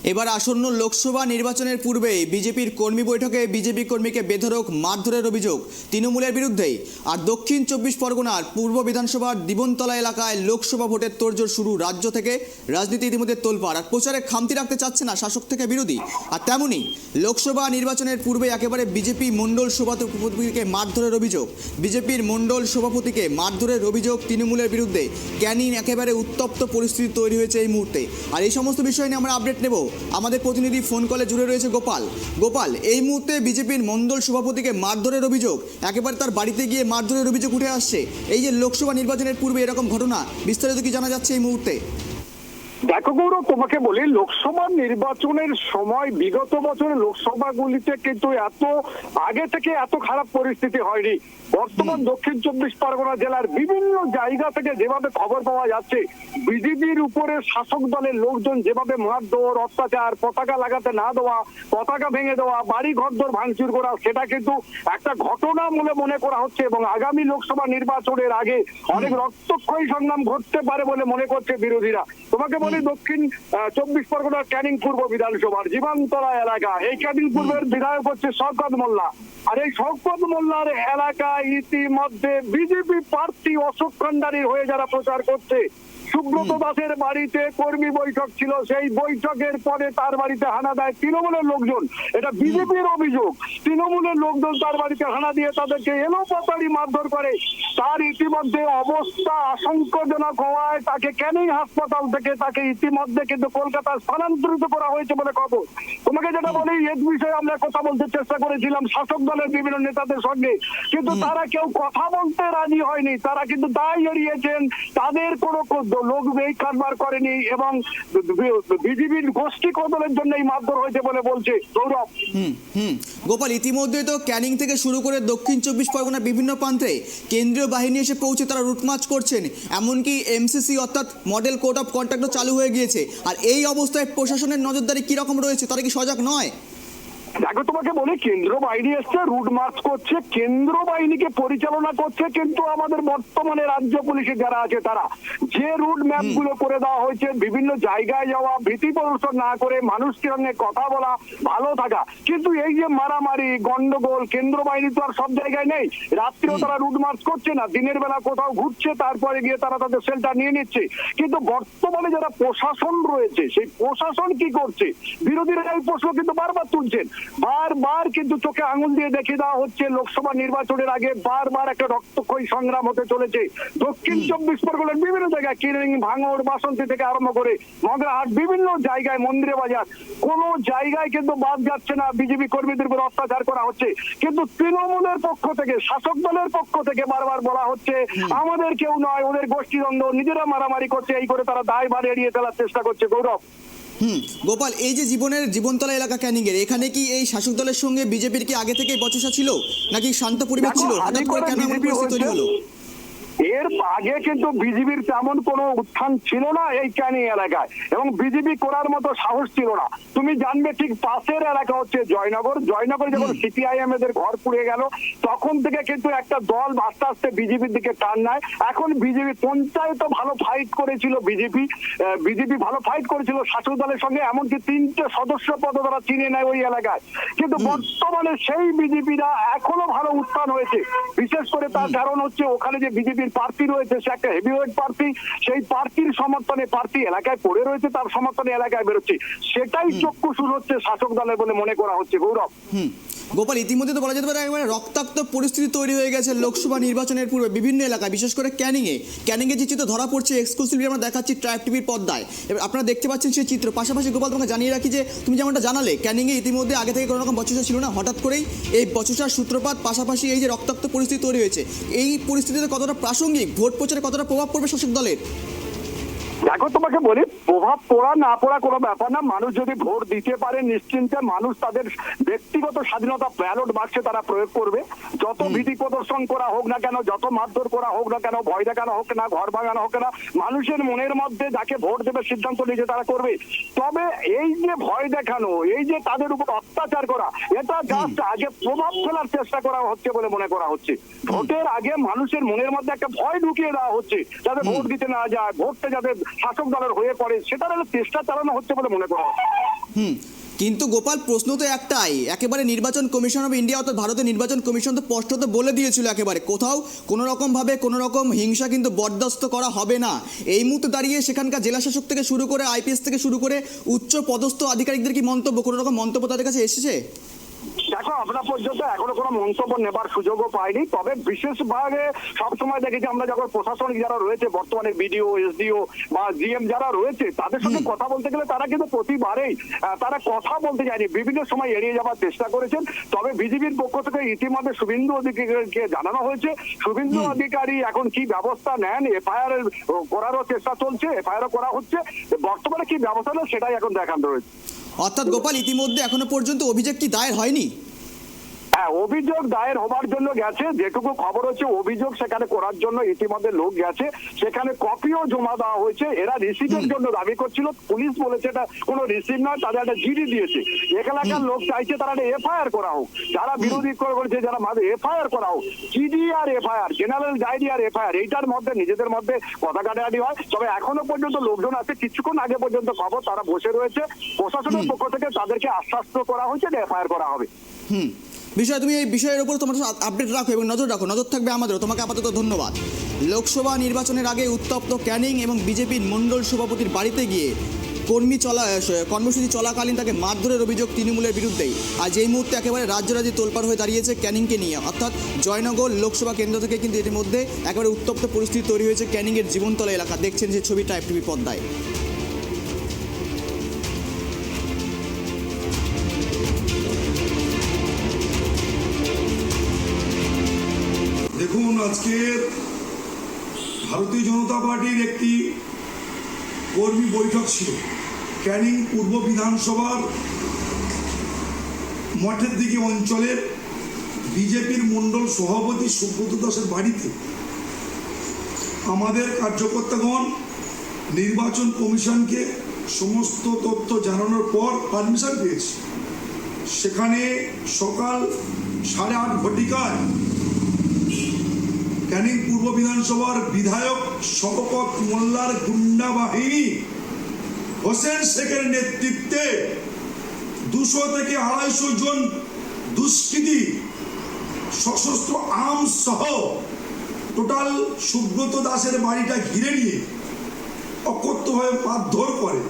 এবার আসন্ন লোকসভা নির্বাচনের পূর্বেই বিজেপির কর্মী বৈঠকে বিজেপি কর্মীকে বেধড়ক মারধরের অভিযোগ তৃণমূলের বিরুদ্ধেই। আর দক্ষিণ ২৪ পরগনার পূর্ব বিধানসভার দিবনতলা এলাকায় লোকসভা ভোটের তোড়জোড় শুরু। রাজ্য থেকে রাজনীতি ইতিমধ্যে তোলপাড়, আর প্রচারে খামতি রাখতে চাচ্ছে না শাসক থেকে বিরোধী। আর তেমনই লোকসভা নির্বাচনের পূর্বে একেবারে বিজেপি মণ্ডল সভাপতিকে মারধরের অভিযোগ। বিজেপির মণ্ডল সভাপতিকে মারধরের অভিযোগ তৃণমূলের বিরুদ্ধে। ক্যানিং একেবারে উত্তপ্ত পরিস্থিতি তৈরি হয়েছে এই মুহূর্তে। আর এই সমস্ত বিষয় নিয়ে আমরা আপডেট নেব। আমাদের প্রতিনিধি ফোন কলে জুড়ে রয়েছে গোপাল, এই মুহূর্তে বিজেপির মণ্ডল সভাপতিকে মারধরের অভিযোগ, একেবারে তার বাড়িতে গিয়ে মারধরের অভিযোগ উঠে আসছে। এই যে লোকসভা নির্বাচনের পূর্বে এরকম ঘটনা, বিস্তারিত কি জানা যাচ্ছে এই মুহূর্তে? দেখো গৌরব, তোমাকে বলি, লোকসভা নির্বাচনের সময় বিগত বছরে লোকসভাগুলিতে কিন্তু এত আগে থেকে এত খারাপ পরিস্থিতি হয়নি। বর্তমান দক্ষিণ ২৪ পরগনা জেলার বিভিন্ন জায়গা থেকে যেভাবে খবর পাওয়া যাচ্ছে, বিজেপির উপরে শাসক দলের লোকজন যেভাবে মারধর, অত্যাচার, পতাকা লাগাতে না দেওয়া, পতাকা ভেঙে দেওয়া, বাড়ি ঘরদোর ভাঙচুর করা, সেটা কিন্তু একটা ঘটনা বলে মনে করা হচ্ছে। এবং আগামী লোকসভা নির্বাচনের আগে অনেক রক্তক্ষয়ী সংগ্রাম ঘটতে পারে বলে মনে করছে বিরোধীরা। তোমাকে বলি, দক্ষিণ ২৪ পরগনার ক্যানিং পূর্ব বিধানসভার জীবনতলা এলাকা, এই ক্যানিং পূর্বের বিধায়ক হচ্ছে শওকত মোল্লা। আর এই শওকত মোল্লার এলাকায় ইতিমধ্যে বিজেপি প্রার্থী অশোক কান্ডারির হয়ে যারা প্রচার করছে, সুব্রত দাসের বাড়িতে কর্মী বৈঠক ছিল, সেই বৈঠকের পরে তার বাড়িতে হানা দেয় তৃণমূলের লোকজন। এটা বিজেপির অভিযোগ। তৃণমূলের লোকজন তার বাড়িতে হানা দিয়ে তাদেরকে এলোপাতাড়ি মারধর করে। তার ইতিমধ্যে অবস্থা আশঙ্কাজনক হওয়ায় তাকে ক্যানিং হাসপাতাল থেকে তাকে ইতিমধ্যে কিন্তু কলকাতায় স্থানান্তরিত করা হয়েছে বলে খবর। তোমাকে যেটা বলি, এর বিষয়ে আমরা কথা বলতে চেষ্টা করেছিলাম শাসক দলের বিভিন্ন নেতাদের সঙ্গে, কিন্তু তারা কেউ কথা বলতে রাজি হয়নি। তারা কিন্তু দায় এড়িয়েছেন, তাদের কোনো লোক এই কারবার করেনি এবং বিজেপির গোষ্ঠী কদলের জন্য এই মারধর হয়েছে বলে বলছে গৌরব। গোপাল, ইতিমধ্যে তো ক্যানিং থেকে শুরু করে দক্ষিণ ২৪ পরগনার বিভিন্ন প্রান্তে কেন্দ্রীয় বাহিনী এসে পৌঁছে তারা রুটমার্চ করছেন। এমনকি এমসিসি অর্থাৎ মডেল কোড অফ কন্ডাক্টও চালু হয়ে গিয়েছে। আর এই অবস্থায় প্রশাসনের নজরদারি কিরকম রয়েছে? তারা কি সজাগ নয়? দেখো, তোমাকে বলি, কেন্দ্র বাহিনী এসছে, রুট মার্চ করছে, কেন্দ্র বাহিনীকে পরিচালনা করছে, কিন্তু আমাদের বর্তমানে রাজ্য পুলিশে যারা আছে তারা যে রুট ম্যাপ গুলো করে দেওয়া হয়েছে, বিভিন্ন জায়গায় যাওয়া, ভীতি প্রদর্শন না করে মানুষের সঙ্গে কথা বলা, ভালো থাকা। কিন্তু এই যে মারামারি, গন্ডগোল, কেন্দ্র বাহিনী তো আর সব জায়গায় নেই। রাত্রেও তারা রুট মার্চ করছে না, দিনের বেলা কোথাও ঘুরছে, তারপরে গিয়ে তারা তাদের শেল্টার নিয়ে নিচ্ছে। কিন্তু বর্তমানে যারা প্রশাসন রয়েছে, সেই প্রশাসন কি করছে? বিরোধীরা এই প্রশ্ন কিন্তু বারবার তুলছেন। বারবার কিন্তু চোখে আঙুল দিয়ে দেখিয়ে দেওয়া হচ্ছে, লোকসভা নির্বাচনের আগে বারবার একটা রক্তক্ষয়ী সংগ্রাম হতে চলেছে। দক্ষিণ ২৪ পরগনার বিভিন্ন জায়গায়, কিরিং, ভাঙড়, বাসন্তী থেকে আরম্ভ করে মগরাহাট, বিভিন্ন জায়গায়, মন্দিরে বাজার, কোন জায়গায় কিন্তু বাদ যাচ্ছে না বিজেপি কর্মীদের উপর অত্যাচার করা হচ্ছে। কিন্তু তৃণমূলের পক্ষ থেকে, শাসক দলের পক্ষ থেকে বারবার বলা হচ্ছে আমাদের কেউ নয়, ওদের গোষ্ঠীদ্বন্দ্ব, নিজেরা মারামারি করছে, এই করে তারা দায় ভার এড়িয়ে ফেলার চেষ্টা করছে গৌরব। গোপাল, এই যে জীবনতলা এলাকা ক্যানিং এর, এখানে কি এই শাসক দলের সঙ্গে বিজেপির কি আগে থেকেই বচসা ছিল, নাকি শান্ত পরিবেশ ছিল? হঠাৎ করে কেন এমন পরিস্থিতি তৈরি হলো? এর আগে কিন্তু বিজেপির তেমন কোনো উত্থান ছিল না এই ক্যানিং এলাকায়, এবং বিজেপি করার মতো সাহস ছিল না। তুমি জানবে, ঠিক পাশের এলাকা হচ্ছে জয়নগর। যখন সিপিআইএম এদের ঘর পুড়ে গেল, তখন থেকে কিন্তু একটা দল আস্তে আস্তে বিজেপির দিকে টান নেয়। এখন বিজেপি পঞ্চায়েতও ভালো ফাইট করেছিল, বিজেপি ভালো ফাইট করেছিল শাসক দলের সঙ্গে, এমনকি ৩টে সদস্য পদ তারা চিনে নেয় ওই এলাকায়। কিন্তু বর্তমানে সেই বিজেপিরা এখনো ভালো উত্থান হয়েছে। বিশেষ করে তার কারণ হচ্ছে ওখানে যে বিজেপির প্রার্থী রয়েছে, সে একটা হেভিওয়েট প্রার্থী, সেই প্রার্থীর সমর্থনে প্রার্থী এলাকায় পড়ে রয়েছে, তার সমর্থনে এলাকায় বেরোচ্ছে, সেটাই চক্ষুশূল হচ্ছে শাসক দলের বলে মনে করা হচ্ছে গৌরব। গোপাল, ইতিমধ্যে তো বলা যেতে পারে একেবারে রক্তাক্ত পরিস্থিতি তৈরি হয়ে গেছে লোকসভা নির্বাচনের পূর্বে বিভিন্ন এলাকায়, বিশেষ করে ক্যানিংয়ে যে চিত্র ধরা পড়ছে এক্সক্লুসিভলি আমরা দেখাচ্ছি ট্রাইব টিভির পর্দায়। এবার আপনারা দেখতে পাচ্ছেন সেই চিত্র। পাশাপাশি গোপাল, তোমাকে জানিয়ে রাখি যে তুমি যেমনটা জানালে, ক্যানিংয়ে ইতিমধ্যে আগে থেকে কোনো রকম বচসা ছিল না, হঠাৎ করেই এই বচসার সূত্রপাত, পাশাপাশি এই যে রক্তাক্ত পরিস্থিতি তৈরি হয়েছে, এই পরিস্থিতিতে কতটা প্রাসঙ্গিক, ভোট প্রচারে কতটা প্রভাব পড়বে শাসক দলের? দেখো, তোমাকে বলি, প্রভাব পড়া না পড়া কোনো ব্যাপার না। মানুষ যদি ভোট দিতে পারে নিশ্চিন্তে, মানুষ তাদের ব্যক্তিগত স্বাধীনতা ব্যালট বাক্সে তারা প্রয়োগ করবে। যত ভীতি প্রদর্শন করা হোক না কেন, যত মারধর করা হোক না কেন, ভয় দেখানো হোক না, ঘর ভাঙানো হোক না, মানুষের মনের মধ্যে যাকে ভোট দেবে সিদ্ধান্ত নিজে তারা করবে। তবে এই যে ভয় দেখানো, এই যে তাদের উপর অত্যাচার করা, এটা জাস্ট আগে প্রভাব ফেলার চেষ্টা করা হচ্ছে বলে মনে করা হচ্ছে। ভোটের আগে মানুষের মনের মধ্যে একটা ভয় ঢুকিয়ে দেওয়া হচ্ছে, যাতে ভোট দিতে না যায়, ভোটটা যাতে শাসক দলের হয়ে পড়ে, সেটার চেষ্টা চালানো হচ্ছে বলে মনে করা হচ্ছে। কিন্তু গোপাল, প্রশ্ন তো একটাই, একেবারে নির্বাচন কমিশন অফ ইন্ডিয়া অর্থাৎ ভারতের নির্বাচন কমিশন তো স্পষ্টত বলে দিয়েছিল একেবারে কোথাও কোনো রকম ভাবে কোনো রকম হিংসা কিন্তু বরদাস্ত করা হবে না। এই মুহূর্তে দাঁড়িয়ে সেখানকার জেলাশাসক থেকে শুরু করে আইপিএস থেকে শুরু করে উচ্চ পদস্থ আধিকারিকদের কি মন্তব্য, কোনো রকম মন্তব্য তাদের কাছে এসেছে? দেখো, আমরা পর্যন্ত এখনো কোনো মন্তব্য নেবার সুযোগও পাইনি। তবে বিশেষভাবে সবসময় দেখেছি আমরা যখন প্রশাসনিক যারা রয়েছে বর্তমানে বিডিও, এসডিও বা জিএম যারা রয়েছে তাদের সঙ্গে কথা বলতে গেলে তারা কিন্তু প্রতিবারেই তারা কথা বলতে যায়নি, বিভিন্ন সময় এড়িয়ে যাওয়ার চেষ্টা করেছেন। তবে বিজেপির পক্ষ থেকে ইতিমধ্যে শুভেন্দু অধিকারীকে জানানো হয়েছে, শুভেন্দু অধিকারী এখন কি ব্যবস্থা নেন, এফআইআর করারও চেষ্টা চলছে, এফআইআর করা হচ্ছে, বর্তমানে কি ব্যবস্থা নেন সেটাই এখন দেখান রয়েছে। অর্থাৎ গোপাল, ইতিমধ্যে এখনো পর্যন্ত অভিযোগ কি দায়ের হয়নি? হ্যাঁ, অভিযোগ দায়ের হবার জন্য গেছে, যেটুকু খবর হচ্ছে অভিযোগ সেখানে করার জন্য ইতিমধ্যে লোক গেছে, সেখানে কপিও জমা দেওয়া হয়েছে। এরা রিসিভের জন্য দাবি করছিল, পুলিশ বলেছে এটা কোনো রিসিভ নয়, তাদের একটা জিডি দিয়েছে। এলাকার লোক চাইছে তারা একটা এফআইআর করা হোক, যারা বিরোধী করেছে যারা এফআইআর করা হোক, জিডি আর এফআইআর, জেনারেল ডায়েরি আর এফআইআর, এইটার মধ্যে নিজেদের মধ্যে কথা কাটাকাটি হয়। তবে এখনো পর্যন্ত লোকজন আছে, কিছুক্ষণ আগে পর্যন্ত খবর তারা বসে রয়েছে, প্রশাসনের পক্ষ থেকে তাদেরকে আশ্বস্ত করা হয়েছে যে এফআইআর করা হবে। বিষয়, তুমি এই বিষয়ের উপর তোমার আপডেট রাখো এবং নজর রাখো, নজর থাকবে আমাদেরও। তোমাকে আপাতত ধন্যবাদ। লোকসভা নির্বাচনের আগে উত্তপ্ত ক্যানিং এবং বিজেপির মণ্ডল সভাপতির বাড়িতে গিয়ে কর্মসূচি চলাকালীন তাকে মারধরের অভিযোগ তৃণমূলের বিরুদ্ধেই। আর যেই মুহূর্তে একেবারে রাজ্যরাজ্যে তোলপাড় হয়ে দাঁড়িয়েছে ক্যানিংকে নিয়ে, অর্থাৎ জয়নগর লোকসভা কেন্দ্র থেকে কিন্তু ইতিমধ্যে একেবারে উত্তপ্ত পরিস্থিতি তৈরি হয়েছে ক্যানিংয়ের জীবনতলা এলাকা। দেখছেন যে ছবিটা FTV পর্দায়। দেখুন, আজকে ভারতীয় জনতা পার্টির একটি কর্মী বৈঠক ছিল ক্যানিং পূর্ব বিধানসভার মঠের দিকে অঞ্চলের বিজেপির মণ্ডল সভাপতি সুব্রত দাসের বাড়িতে। আমাদের কার্যকর্তাগণ নির্বাচন কমিশনকে সমস্ত তথ্য জানানোর পর পারমিশন পেয়েছে। সেখানে সকাল 8:30 ঘটিকায় ক্যানিং পূর্ব বিধানসভার বিধায়ক শওকত মোল্লার গুন্ডা বাহিনী হোসেন শেখের নেতৃত্বে 200 থেকে 250 জন দুষ্কৃতী সশস্ত্র আর্মস সহ টোটাল সুব্রত দাসের বাড়িটা ঘিরে নিয়ে অকথ্যভাবে মারধর করে।